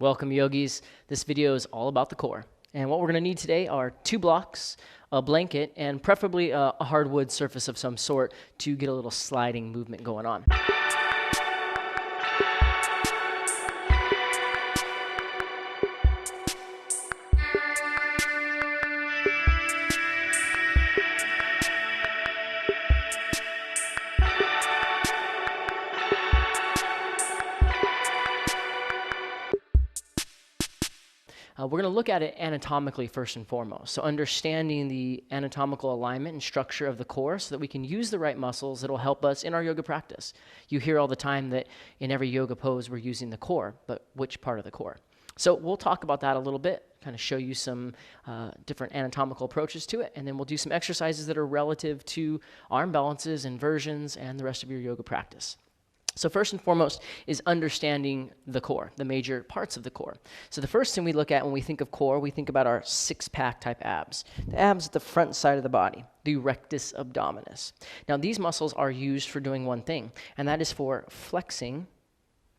Welcome, yogis. This video is all about the core. And what we're going to need today are 2 blocks, a blanket, and preferably a hardwood surface of some sort to get a little sliding movement going on. We're going to look at it anatomically first and foremost. So understanding the anatomical alignment and structure of the core so that we can use the right muscles that will help us in our yoga practice. You hear all the time that in every yoga pose we're using the core, but which part of the core? So we'll talk about that a little bit, kind of show you some different anatomical approaches to it, and then we'll do some exercises that are relative to arm balances, inversions, and the rest of your yoga practice. So first and foremost is understanding the core, the major parts of the core. So the first thing we look at when we think of core, we think about our six-pack type abs. The abs at the front side of the body, the rectus abdominis. Now these muscles are used for doing one thing, and that is for flexing,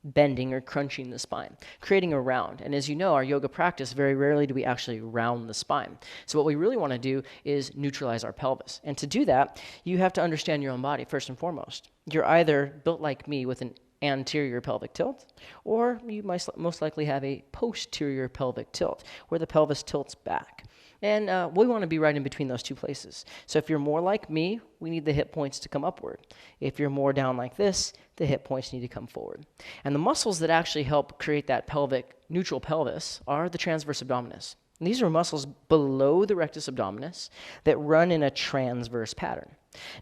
bending, or crunching the spine, creating a round. And as you know, our yoga practice, very rarely do we actually round the spine. So what we really want to do is neutralize our pelvis. And to do that, you have to understand your own body first and foremost. You're either built like me with an anterior pelvic tilt, or you most likely have a posterior pelvic tilt, where the pelvis tilts back. And we want to be right in between those two places. So if you're more like me, we need the hip points to come upward. If you're more down like this, the hip points need to come forward. And the muscles that actually help create that pelvic, neutral pelvis are the transverse abdominis. And these are muscles below the rectus abdominis that run in a transverse pattern.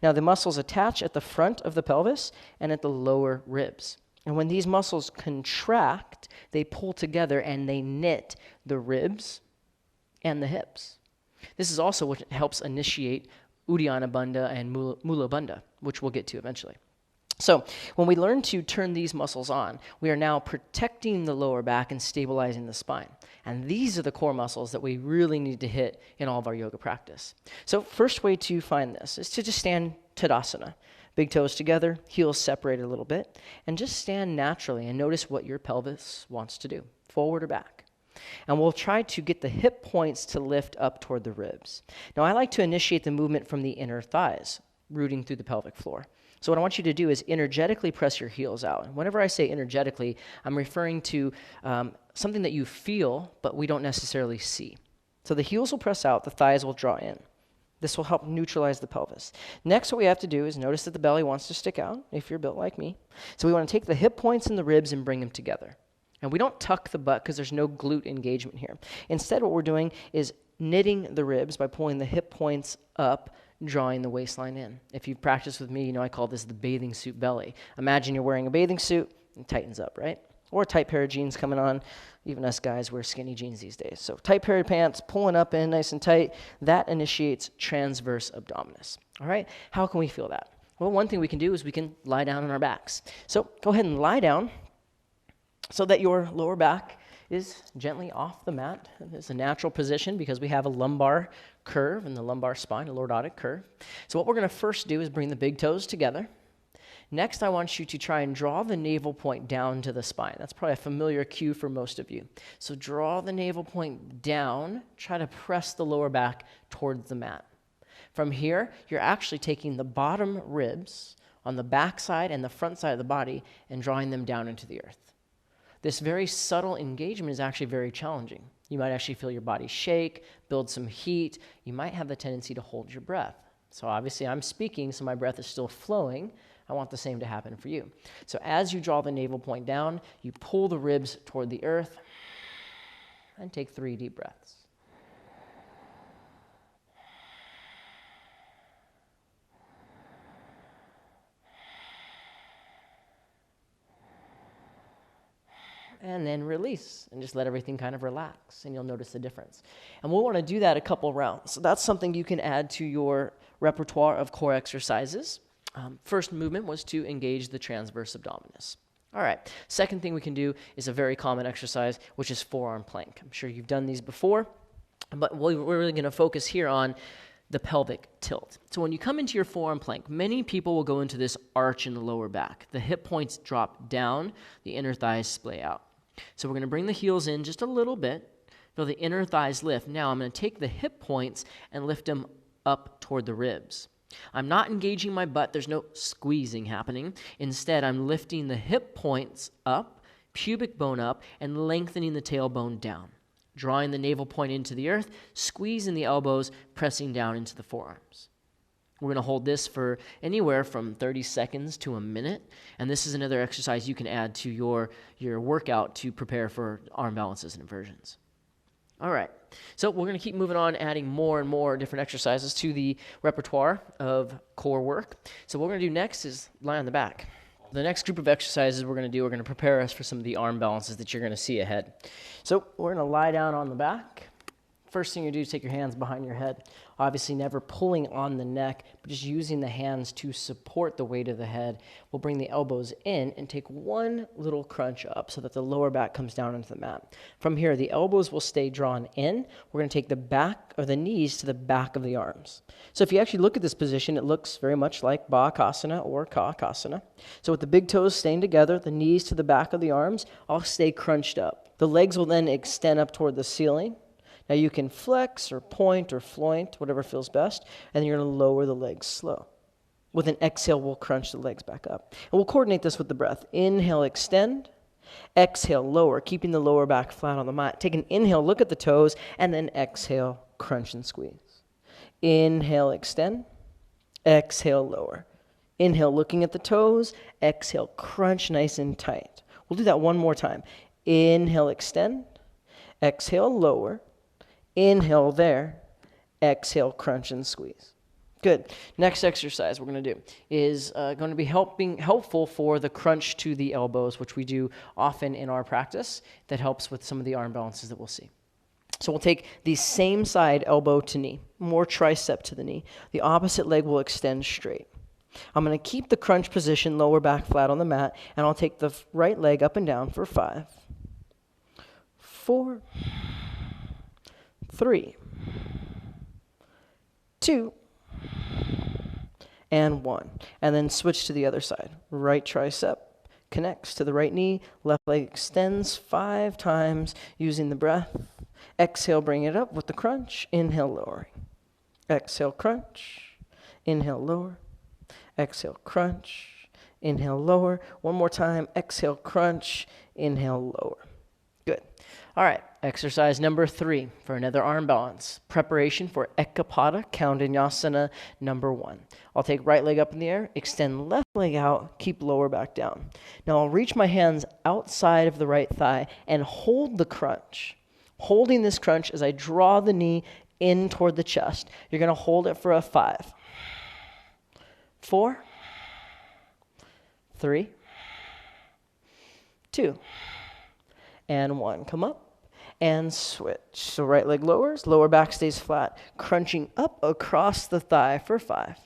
Now the muscles attach at the front of the pelvis and at the lower ribs. And when these muscles contract, they pull together and they knit the ribs and the hips. This is also what helps initiate Uddiyana Bandha and Mula Bandha, which we'll get to eventually. So when we learn to turn these muscles on, we are now protecting the lower back and stabilizing the spine. And these are the core muscles that we really need to hit in all of our yoga practice. So first way to find this is to just stand Tadasana. Big toes together, heels separated a little bit, and just stand naturally and notice what your pelvis wants to do, forward or back. And we'll try to get the hip points to lift up toward the ribs. Now, I like to initiate the movement from the inner thighs, rooting through the pelvic floor. So what I want you to do is energetically press your heels out. Whenever I say energetically, I'm referring to something that you feel, but we don't necessarily see. So the heels will press out, the thighs will draw in. This will help neutralize the pelvis. Next, what we have to do is notice that the belly wants to stick out, if you're built like me. So we want to take the hip points and the ribs and bring them together. And we don't tuck the butt because there's no glute engagement here. Instead, what we're doing is knitting the ribs by pulling the hip points up, drawing the waistline in. If you've practiced with me, you know I call this the bathing suit belly. Imagine you're wearing a bathing suit and it tightens up, right? Or a tight pair of jeans coming on. Even us guys wear skinny jeans these days. So tight pair of pants, pulling up in nice and tight, that initiates transverse abdominis. All right? How can we feel that? Well, one thing we can do is we can lie down on our backs. So go ahead and lie down so that your lower back is gently off the mat. It's a natural position because we have a lumbar curve in the lumbar spine, a lordotic curve. So what we're going to first do is bring the big toes together. Next, I want you to try and draw the navel point down to the spine. That's probably a familiar cue for most of you. So draw the navel point down, try to press the lower back towards the mat. From here, you're actually taking the bottom ribs on the back side and the front side of the body and drawing them down into the earth. This very subtle engagement is actually very challenging. You might actually feel your body shake, build some heat. You might have the tendency to hold your breath. So obviously I'm speaking, so my breath is still flowing. I want the same to happen for you. So as you draw the navel point down, you pull the ribs toward the earth and take 3 deep breaths. And then release and just let everything kind of relax, and you'll notice the difference. And we'll want to do that a couple rounds. So that's something you can add to your repertoire of core exercises. First movement was to engage the transverse abdominis. All right, second thing we can do is a very common exercise, which is forearm plank. I'm sure you've done these before, but we're really going to focus here on the pelvic tilt. So when you come into your forearm plank, many people will go into this arch in the lower back. The hip points drop down, the inner thighs splay out. So we're going to bring the heels in just a little bit. Feel the inner thighs lift. Now I'm going to take the hip points and lift them up toward the ribs. I'm not engaging my butt. There's no squeezing happening. Instead, I'm lifting the hip points up, pubic bone up, and lengthening the tailbone down. Drawing the navel point into the earth, squeezing the elbows, pressing down into the forearms. We're going to hold this for anywhere from 30 seconds to a minute, and this is another exercise you can add to your workout to prepare for arm balances and inversions. All right, so we're going to keep moving on, adding more and more different exercises to the repertoire of core work. So what we're going to do next is lie on the back. The next group of exercises we're going to prepare us for some of the arm balances that you're going to see ahead. So we're going to lie down on the back. First thing you do is take your hands behind your head. Obviously never pulling on the neck, but just using the hands to support the weight of the head. We'll bring the elbows in and take one little crunch up so that the lower back comes down into the mat. From here, the elbows will stay drawn in. We're going to take the back or the knees to the back of the arms. So if you actually look at this position, it looks very much like Bakasana or Kakasana. So with the big toes staying together, the knees to the back of the arms, all stay crunched up. The legs will then extend up toward the ceiling. Now you can flex or point or floint, whatever feels best, and then you're going to lower the legs slow. With an exhale, we'll crunch the legs back up. And we'll coordinate this with the breath. Inhale, extend. Exhale, lower, keeping the lower back flat on the mat. Take an inhale, look at the toes, and then exhale, crunch and squeeze. Inhale, extend. Exhale, lower. Inhale, looking at the toes. Exhale, crunch nice and tight. We'll do that one more time. Inhale, extend. Exhale, lower. Inhale there, exhale, crunch and squeeze. Good. Next exercise we're going to do is going to be helpful for the crunch to the elbows, which we do often in our practice. That helps with some of the arm balances that we'll see. So we'll take the same side, elbow to knee, more tricep to the knee. The opposite leg will extend straight. I'm going to keep the crunch position, lower back flat on the mat, and I'll take the right leg up and down for 5, 4, 3, 2, and 1. And then switch to the other side. Right tricep connects to the right knee. Left leg extends 5 times using the breath. Exhale, bring it up with the crunch. Inhale, lowering. Exhale, crunch. Inhale, lower. Exhale, crunch. Inhale, lower. One more time. Exhale, crunch. Inhale, lower. Good. All right, exercise number 3 for another arm balance. Preparation for Ekapada Kaundanyasana number 1. I'll take right leg up in the air, extend left leg out, keep lower back down. Now I'll reach my hands outside of the right thigh and hold the crunch. Holding this crunch as I draw the knee in toward the chest. You're going to hold it for a 5, 4, 3, 2, and 1. Come up and switch. So right leg lowers, lower back stays flat, crunching up across the thigh for 5,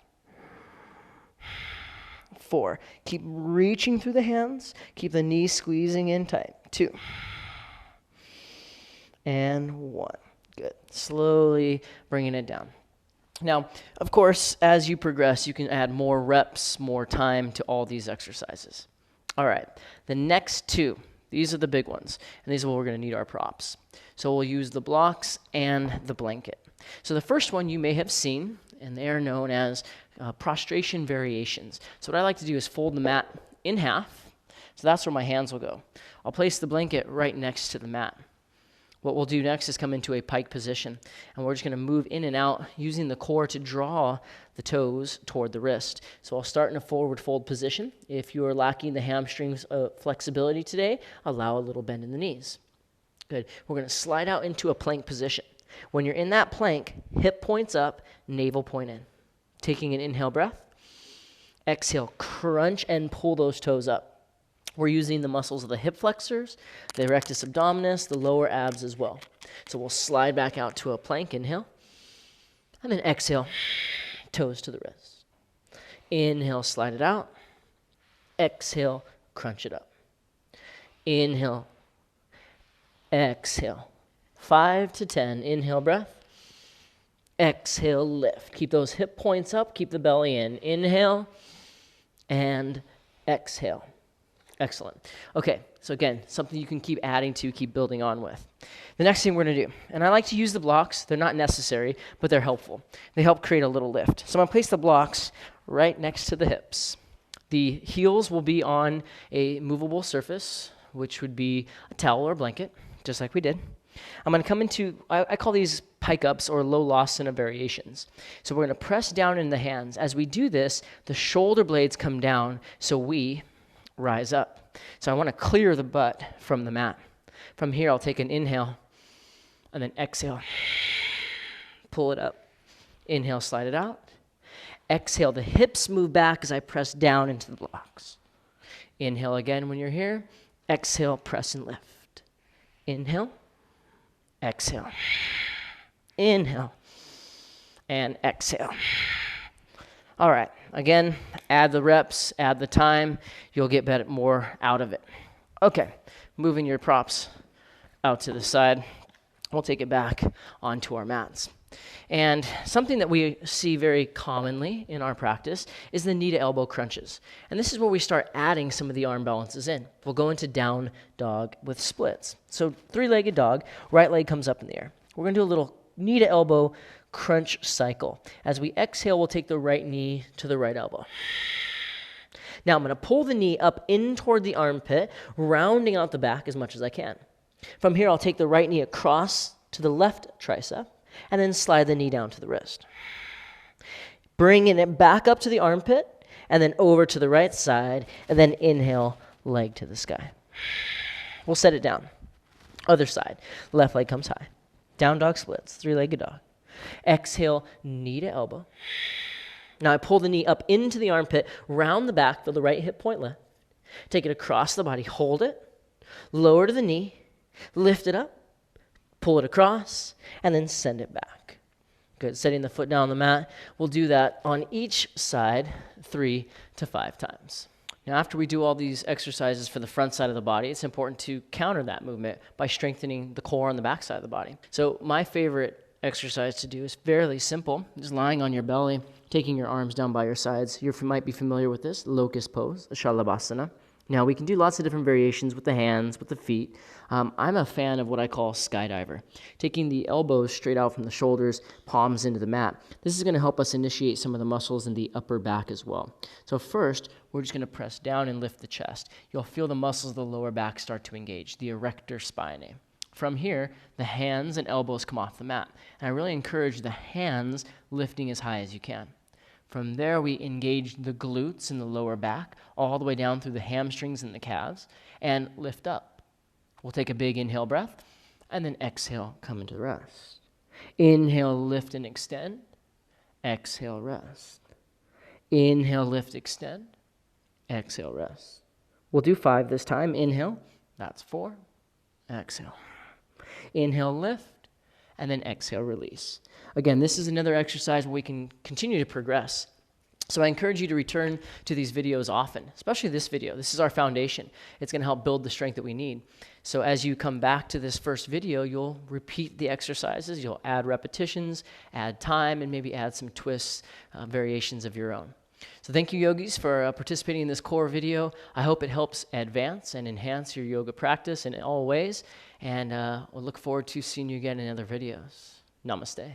4. Keep reaching through the hands. Keep the knees squeezing in tight. 2, and 1. Good. Slowly bringing it down. Now, of course, as you progress, you can add more reps, more time to all these exercises. All right. The next 2. These are the big ones, and these are where we're going to need our props. So we'll use the blocks and the blanket. So the first one you may have seen, and they are known as Prostration Variations. So what I like to do is fold the mat in half, so that's where my hands will go. I'll place the blanket right next to the mat. What we'll do next is come into a pike position, and we're just going to move in and out using the core to draw the toes toward the wrist. So I'll start in a forward fold position. If you are lacking the hamstrings flexibility today, allow a little bend in the knees. Good. We're going to slide out into a plank position. When you're in that plank, hip points up, navel point in. Taking an inhale breath. Exhale, crunch and pull those toes up. We're using the muscles of the hip flexors, the rectus abdominis, the lower abs as well. So we'll slide back out to a plank, inhale, and then exhale, toes to the wrist. Inhale, slide it out. Exhale, crunch it up. Inhale, exhale. 5 to 10, inhale breath. Exhale, lift. Keep those hip points up, keep the belly in. Inhale, and exhale. Excellent. Okay, So again, something you can keep adding to, keep building on with. The next thing we're going to do, and I like to use the blocks. They're not necessary, but they're helpful. They help create a little lift. So I'm going to place the blocks right next to the hips. The heels will be on a movable surface, which would be a towel or blanket, just like we did. I'm going to come into, I call these pike-ups or low Asana variations. So we're going to press down in the hands. As we do this, the shoulder blades come down, so we rise up. So I want to clear the butt from the mat. From here, I'll take an inhale, and then exhale. Pull it up. Inhale, slide it out. Exhale, the hips move back as I press down into the blocks. Inhale again when you're here. Exhale, press and lift. Inhale. Exhale. Inhale. And exhale. All right. Again, add the reps, add the time. You'll get more out of it. Okay. Moving your props out to the side. We'll take it back onto our mats. And something that we see very commonly in our practice is the knee to elbow crunches. And this is where we start adding some of the arm balances in. We'll go into down dog with splits. So three-legged dog, right leg comes up in the air. We're going to do a little knee to elbow crunch cycle. As we exhale, we'll take the right knee to the right elbow. Now I'm going to pull the knee up in toward the armpit, rounding out the back as much as I can. From here, I'll take the right knee across to the left tricep, and then slide the knee down to the wrist. Bringing it back up to the armpit, and then over to the right side, and then inhale, leg to the sky. We'll set it down. Other side, left leg comes high. Down dog splits, three-legged dog. Exhale, knee to elbow. Now I pull the knee up into the armpit, round the back, feel the right hip point left. Take it across the body, hold it, lower to the knee, lift it up, pull it across, and then send it back. Good, setting the foot down on the mat. We'll do that on each side 3 to 5 times. Now, after we do all these exercises for the front side of the body, it's important to counter that movement by strengthening the core on the back side of the body. So my favorite exercise to do is fairly simple, just lying on your belly, taking your arms down by your sides. You might be familiar with this, locust pose, the Shalabhasana. Now, we can do lots of different variations with the hands, with the feet. I'm a fan of what I call skydiver, taking the elbows straight out from the shoulders, palms into the mat. This is going to help us initiate some of the muscles in the upper back as well. So first, we're just going to press down and lift the chest. You'll feel the muscles of the lower back start to engage, the erector spinae. From here, the hands and elbows come off the mat. And I really encourage the hands lifting as high as you can. From there, we engage the glutes in the lower back, all the way down through the hamstrings and the calves, and lift up. We'll take a big inhale breath, and then exhale, come into rest. Inhale, lift and extend. Exhale, rest. Inhale, lift, extend. Exhale, rest. We'll do 5 this time. Inhale, that's 4. Exhale. Inhale, lift. And then exhale, release. Again, this is another exercise where we can continue to progress. So I encourage you to return to these videos often, especially this video. This is our foundation. It's going to help build the strength that we need. So as you come back to this first video, you'll repeat the exercises, you'll add repetitions, add time, and maybe add some twists, variations of your own. So thank you, yogis, for participating in this core video. I hope it helps advance and enhance your yoga practice in all ways. And we'll look forward to seeing you again in other videos. Namaste.